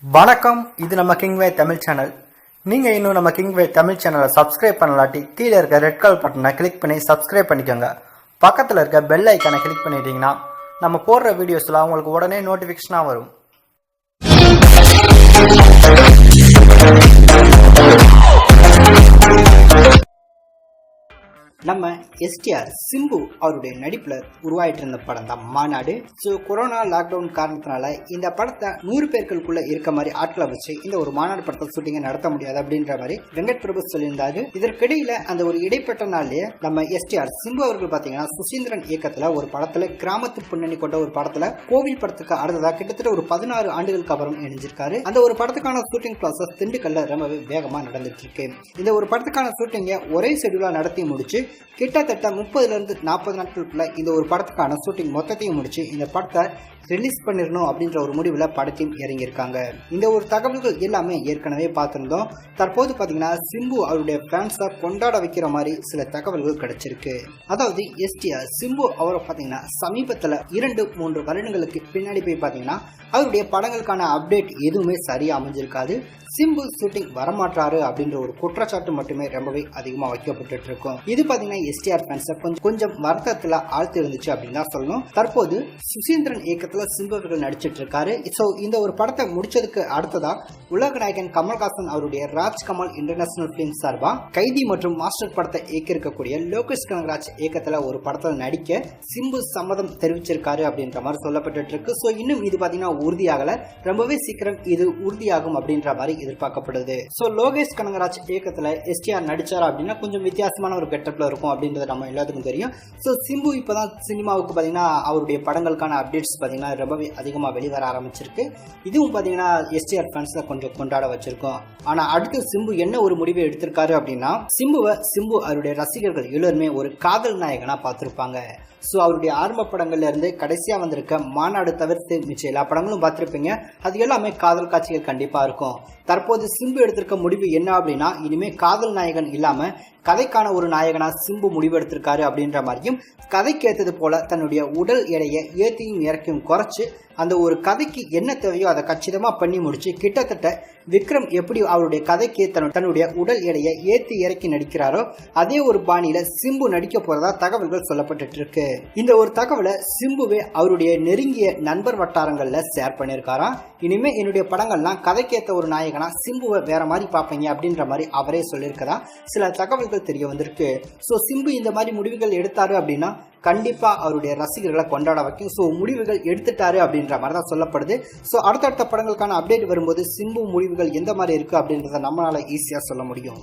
வணக்கம். இது நம்ம கிங்வே தமிழ் சேனல். நீங்கள் இன்னும் நம்ம கிங்வே தமிழ் சேனலை சப்ஸ்கிரைப் பண்ணலாட்டி கீழே இருக்க ரெட் கலர் பட்டனை கிளிக் பண்ணி சப்ஸ்கிரைப் பண்ணிக்கோங்க. பக்கத்தில் இருக்க பெல் ஐக்கானை கிளிக் பண்ணிட்டீங்கன்னா நம்ம போடுற வீடியோஸ்லாம் உங்களுக்கு உடனே நோட்டிஃபிகேஷனாக வரும். நம்ம எஸ்டிஆர் சிம்பு அவருடைய நடிப்புல உருவாயிட்டு இருந்த படம் தான் மாநாடு. ஸோ கொரோனா லாக்டவுன் காரணத்தினால இந்த படத்தை 100 பேருக்குள்ள இருக்க மாதிரி ஆட்களை வச்சு இந்த ஒரு மாநாடு படத்தை ஷூட்டிங்கை நடத்த முடியாது அப்படின்ற மாதிரி வெங்கட் பிரபு சொல்லியிருந்தாரு. இதற்கிடையில அந்த ஒரு இடைப்பட்ட நாள்லயே நம்ம எஸ்டிஆர் சிம்பு அவர்கள் பாத்தீங்கன்னா சுசீந்திரன் இயக்கத்துல ஒரு படத்துல கிராமத்து பின்னணி கொண்ட ஒரு படத்துல கோவில் படத்துக்கு அடுத்ததா கிட்டத்தட்ட ஒரு 16 ஆண்டுகளுக்கு அப்புறம் இணைஞ்சிருக்காரு. அந்த ஒரு படத்துக்கான ஷூட்டிங் ப்ராசஸ் திண்டுக்கல்ல ரொம்பவே வேகமா நடந்துட்டு இருக்கு. இந்த ஒரு படத்துக்கான ஷூட்டிங்கை ஒரே ஷெட்யூலா நடத்தி முடிச்சு கிட்டத்தட்ட 30 to 40 நாட்களுக்குள்ள இந்த ஒரு படத்துக்கான ஷூட்டிங் மொத்தத்தையும் முடிச்சு இந்த படத்தை ரிலீஸ் பண்ணிடணும் அப்படின்ற ஒரு முடிவில் படத்தையும் இறங்கியிருக்காங்க. இந்த ஒரு தகவல்கள் எல்லாமே ஏற்கனவே பார்த்துருந்தோம். தற்போது பார்த்தீங்கன்னா சிம்பு அவருடைய ஃபேன்ஸை கொண்டாட வைக்கிற மாதிரி சில தகவல்கள் கிடைச்சிருக்கு. அதாவது எஸ்டிஆர் சிம்பு அவரை பார்த்தீங்கன்னா சமீபத்தில் 2-3 வருடங்களுக்கு பின்னாடி போய் பார்த்தீங்கன்னா அவருடைய படங்களுக்கான அப்டேட் எதுவுமே சரியா அமைஞ்சிருக்காது. சிம்பு ஷூட்டிங் வரமாட்டாரு அப்படின்ற ஒரு குற்றச்சாட்டு மட்டுமே ரொம்பவே அதிகமாக வைக்கப்பட்டு இருக்கும். இது பார்த்தீங்கன்னா எஸ்டிஆர் ஃபேன்ஸை கொஞ்சம் வருத்தத்தில் ஆழ்த்து இருந்துச்சு அப்படின்னு தான் சொல்லணும். தற்போது சுசீந்திரன் இயக்கத்தில் சிம்பு அவர்கள் நடிச்சிட்டு இருக்காரு. ஸோ இந்த ஒரு படத்தை முடிச்சதுக்கு அடுத்ததா உலக நாயகன் கமல்ஹாசன் அவருடைய ராஜ்கமல் இன்டர்நேஷனல் பிலிம் சார்பா கைதி மற்றும் மாஸ்டர் படத்தை இயக்கியிருக்கக்கூடிய லோகேஷ் கனகராஜ் இயக்கத்தில் ஒரு படத்தில் நடிக்க சிம்பு சம்மதம் தெரிவிச்சிருக்காரு அப்படின்ற மாதிரி சொல்லப்பட்டு இருக்கு. ஸோ இன்னும் இது பார்த்தீங்கன்னா உறுதியாகல, ரொம்பவே சீக்கிரம் இது உறுதியாகும் அப்படின்ற மாதிரி எதிர்பார்க்கப்படுது. ஸோ லோகேஷ் கனகராஜ் இயக்கத்தில் எஸ்டிஆர் நடிச்சார் அப்படின்னா கொஞ்சம் வித்தியாசமான ஒரு கெட்டப்ல இருக்கும் அப்படின்றது நம்ம எல்லாத்துக்கும் தெரியும். ஸோ சிம்பு இப்போதான் சினிமாவுக்கு பார்த்தீங்கன்னா அவருடைய படங்களுக்கான அப்டேட்ஸ் பார்த்தீங்கன்னா ரொம்பவே அதிகமாக வெளிவர ஆரம்பிச்சிருக்கு. இதுவும் பார்த்தீங்கன்னா எஸ்டிஆர் ஃபேன்ஸை கொஞ்சம் கொண்டாட வச்சிருக்கோம். ஆனால் அடுத்து சிம்பு என்ன ஒரு முடிவை எடுத்திருக்காரு அப்படின்னா சிம்பு அவருடைய ரசிகர்கள் எல்லாருமே ஒரு காதல் நாயகனா பார்த்திருப்பாங்க. ஸோ அவருடைய ஆரம்ப படங்கள்ல இருந்து கடைசியாக வந்திருக்க மாநாடு தவிர்த்து மிச்ச எல்லா படங்களும் பார்த்துருப்பீங்க. அது எல்லாமே காதல் காட்சிகள் கண்டிப்பாக இருக்கும். தற்போது சிம்பு எடுத்திருக்க முடிவு என்ன அப்படின்னா இனிமே காதல் நாயகன் இல்லாம கதைக்கான ஒரு நாயகனா சிம்பு முடிவு எடுத்திருக்காரு அப்படின்ற மாதிரியும் கதைக்கு ஏற்றது போல தன்னுடைய உடல் எடையை ஏற்றியும் இறக்கியும் குறைச்சு அந்த ஒரு கதைக்கு என்ன தேவையோ அதை கச்சிதமா பண்ணி முடிச்சு கிட்டத்தட்ட விக்ரம் எப்படி அவருடைய கதைக்கு தன்னுடைய உடல் எடையை ஏற்றி இறக்கி நடிக்கிறாரோ அதே ஒரு பாணியில சிம்பு நடிக்க போறதா தகவல்கள் சொல்லப்பட்டு இருக்கு. இந்த ஒரு தகவலை சிம்புவே அவருடைய நெருங்கிய நண்பர் வட்டாரங்கள்ல ஷேர் பண்ணியிருக்காராம். இனிமே என்னுடைய படங்கள்லாம் கதைக்கேற்ற ஒரு நாயகனா சிம்புவை வேற மாதிரி பார்ப்பீங்க அப்படின்ற மாதிரி அவரே சொல்லியிருக்கதா சில தகவல்கள் தெரிய வந்திருக்கு. ஸோ சிம்பு இந்த மாதிரி முடிவுகள் எடுத்தாரு அப்படின்னா கண்டிப்பா அவருடைய ரசிகர்களை கொண்டாட வைக்கும். ஸோ முடிவுகள் எடுத்துட்டாரு அப்படின்ற மாதிரி தான் சொல்லப்படுது. ஸோ அடுத்தடுத்த படங்களுக்கான அப்டேட் வரும்போது சிம்பு முடிவுகள் எந்த மாதிரி இருக்கு அப்படின்றத நம்மளால ஈஸியா சொல்ல முடியும்.